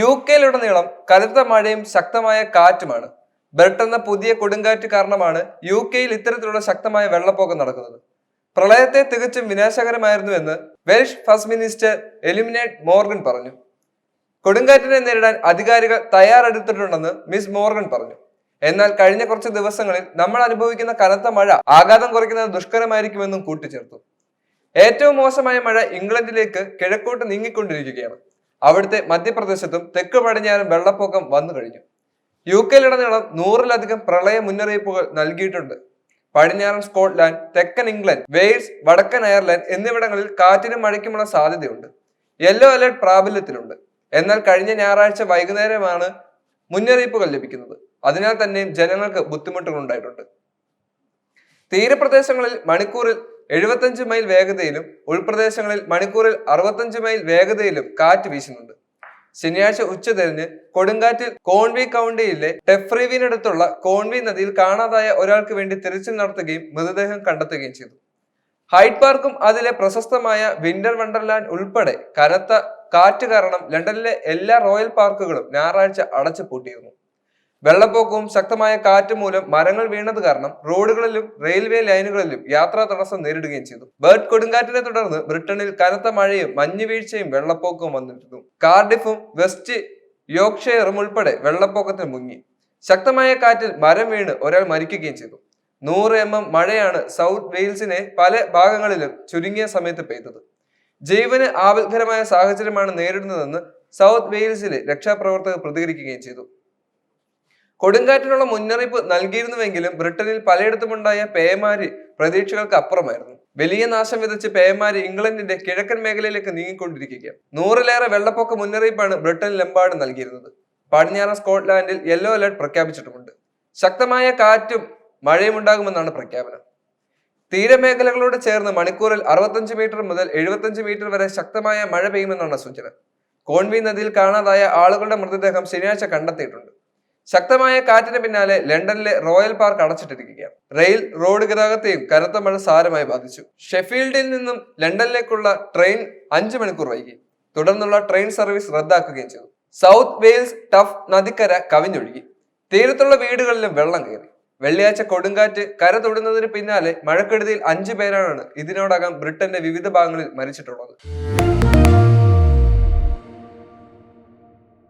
UK-യിലുടനീളം കനത്ത മഴയും ശക്തമായ കാറ്റുമാണ്. ബെർട്ട് എന്ന പുതിയ കൊടുങ്കാറ്റ് കാരണമാണ് UK-യിൽ ഇത്തരത്തിലുള്ള ശക്തമായ വെള്ളപ്പൊക്കം നടക്കുന്നത്. പ്രളയത്തെ തികച്ചും വിനാശകരമായിരുന്നുവെന്ന് Welsh first minister Eluned Morgan പറഞ്ഞു. കൊടുങ്കാറ്റിനെ നേരിടാൻ അധികാരികൾ തയ്യാറെടുത്തിട്ടുണ്ടെന്ന് മിസ് മോർഗൻ പറഞ്ഞു. എന്നാൽ കഴിഞ്ഞ കുറച്ച് ദിവസങ്ങളിൽ നമ്മൾ അനുഭവിക്കുന്ന കനത്ത മഴ ആഘാതം കുറയ്ക്കുന്നത് ദുഷ്കരമായിരിക്കുമെന്നും കൂട്ടിച്ചേർത്തു. ഏറ്റവും മോശമായ മഴ ഇംഗ്ലണ്ടിലേക്ക് കിഴക്കോട്ട് നീങ്ങിക്കൊണ്ടിരിക്കുകയാണ്. അവിടുത്തെ മധ്യപ്രദേശത്തും തെക്ക് പടിഞ്ഞാറും വെള്ളപ്പൊക്കം വന്നു കഴിഞ്ഞു. UK-യിലുടനീളം 100-ലധികം പ്രളയ മുന്നറിയിപ്പുകൾ നൽകിയിട്ടുണ്ട്. പടിഞ്ഞാറൻ സ്കോട്ട്ലാൻഡ്, തെക്കൻ ഇംഗ്ലണ്ട്, വെയിൽസ്, വടക്കൻ അയർലൻഡ് എന്നിവിടങ്ങളിൽ കാറ്റിനും മഴയ്ക്കുമുള്ള സാധ്യതയുണ്ട്. യെല്ലോ അലർട്ട് പ്രാബല്യത്തിലുണ്ട്. എന്നാൽ കഴിഞ്ഞ ഞായറാഴ്ച വൈകുന്നേരമാണ് മുന്നറിയിപ്പുകൾ ലഭിക്കുന്നത്. അതിനാൽ തന്നെയും ജനങ്ങൾക്ക് ബുദ്ധിമുട്ടുകൾ ഉണ്ടായിട്ടുണ്ട്. തീരപ്രദേശങ്ങളിൽ മണിക്കൂറിൽ 75 മൈൽ വേഗതയിലും ഉൾപ്രദേശങ്ങളിൽ മണിക്കൂറിൽ 65 മൈൽ വേഗതയിലും കാറ്റ് വീശുന്നുണ്ട്. ശനിയാഴ്ച ഉച്ചതിരിഞ്ഞ് കൊടുങ്കാറ്റിൽ കോൺവി കൗണ്ടിയിലെ ടെഫ്രീവിനടുത്തുള്ള കോൺവി നദിയിൽ കാണാതായ ഒരാൾക്ക് വേണ്ടി തിരച്ചിൽ നടത്തുകയും മൃതദേഹം കണ്ടെത്തുകയും ചെയ്തു. ഹൈഡ് പാർക്കും അതിലെ പ്രശസ്തമായ വിന്റർ വണ്ടർലാൻഡ് ഉൾപ്പെടെ കനത്ത കാറ്റ് കാരണം ലണ്ടനിലെ എല്ലാ റോയൽ പാർക്കുകളും ഞായറാഴ്ച അടച്ചു പൂട്ടിയിരുന്നു. വെള്ളപ്പൊക്കവും ശക്തമായ കാറ്റ് മൂലം മരങ്ങൾ വീണത് കാരണം റോഡുകളിലും റെയിൽവേ ലൈനുകളിലും യാത്രാ തടസ്സം നേരിടുകയും ചെയ്തു. ബെർട്ട് കൊടുങ്കാറ്റിനെ തുടർന്ന് ബ്രിട്ടനിൽ കനത്ത മഴയും മഞ്ഞുവീഴ്ചയും വെള്ളപ്പൊക്കവും വന്നിരുന്നു. കാർഡിഫും വെസ്റ്റ് യോർക്ക്ഷയറും ഉൾപ്പെടെ വെള്ളപ്പൊക്കത്തിൽ മുങ്ങി. ശക്തമായ കാറ്റിൽ മരം വീണ് ഒരാൾ മരിക്കുകയും ചെയ്തു. 100 mm മഴയാണ് സൗത്ത് വെയിൽസിനെ പല ഭാഗങ്ങളിലും ചുരുങ്ങിയ സമയത്ത് പെയ്തത്. ജീവന് ആപത്കരമായ സാഹചര്യമാണ് നേരിടുന്നതെന്ന് സൗത്ത് വെയിൽസിലെ രക്ഷാപ്രവർത്തകർ പ്രതികരിക്കുകയും ചെയ്തു. കൊടുങ്കാറ്റിനുള്ള മുന്നറിയിപ്പ് നൽകിയിരുന്നുവെങ്കിലും ബ്രിട്ടനിൽ പലയിടത്തുമുണ്ടായ പേമാരി പ്രതീക്ഷകൾക്ക് അപ്പുറമായിരുന്നു. വലിയ നാശം വിതച്ച് പേമാരി ഇംഗ്ലണ്ടിന്റെ കിഴക്കൻ മേഖലയിലേക്ക് നീങ്ങിക്കൊണ്ടിരിക്കുകയാണ്. 100-ലേറെ വെള്ളപ്പൊക്ക മുന്നറിയിപ്പാണ് ബ്രിട്ടനിലെമ്പാടും നൽകിയിരുന്നത്. പടിഞ്ഞാറൻ സ്കോട്ട്ലാൻഡിൽ യെല്ലോ അലർട്ട് പ്രഖ്യാപിച്ചിട്ടുമുണ്ട്. ശക്തമായ കാറ്റും മഴയും ഉണ്ടാകുമെന്നാണ് പ്രഖ്യാപനം. തീരമേഖലകളോട് ചേർന്ന് മണിക്കൂറിൽ 65 മീറ്റർ മുതൽ 75 മീറ്റർ വരെ ശക്തമായ മഴ പെയ്യുമെന്നാണ് സൂചന. കോൺവി നദിയിൽ കാണാതായ ആളുകളുടെ മൃതദേഹം ശനിയാഴ്ച കണ്ടെത്തിയിട്ടുണ്ട്. ശക്തമായ കാറ്റിന് പിന്നാലെ ലണ്ടനിലെ റോയൽ പാർക്ക് അടച്ചിട്ടിരിക്കുകയാണ്. റെയിൽ, റോഡ് ഗതാഗതത്തെയും കനത്ത മഴ സാരമായി ബാധിച്ചു. ഷെഫീൽഡിൽ നിന്നും ലണ്ടനിലേക്കുള്ള ട്രെയിൻ 5 മണിക്കൂർ വൈകി. തുടർന്നുള്ള ട്രെയിൻ സർവീസ് റദ്ദാക്കുകയും ചെയ്തു. സൗത്ത് വെയിൽസ് ടഫ് നദിക്കര കവിഞ്ഞൊഴുകി. തീരത്തുള്ള വീടുകളിലും വെള്ളം കയറി. വെള്ളിയാഴ്ച കൊടുങ്കാറ്റ് കര തൊടുന്നതിന് പിന്നാലെ മഴക്കെടുതിയിൽ 5 പേരാണ് ഇതിനോടകം ബ്രിട്ടന്റെ വിവിധ ഭാഗങ്ങളിൽ മരിച്ചിട്ടുള്ളത്.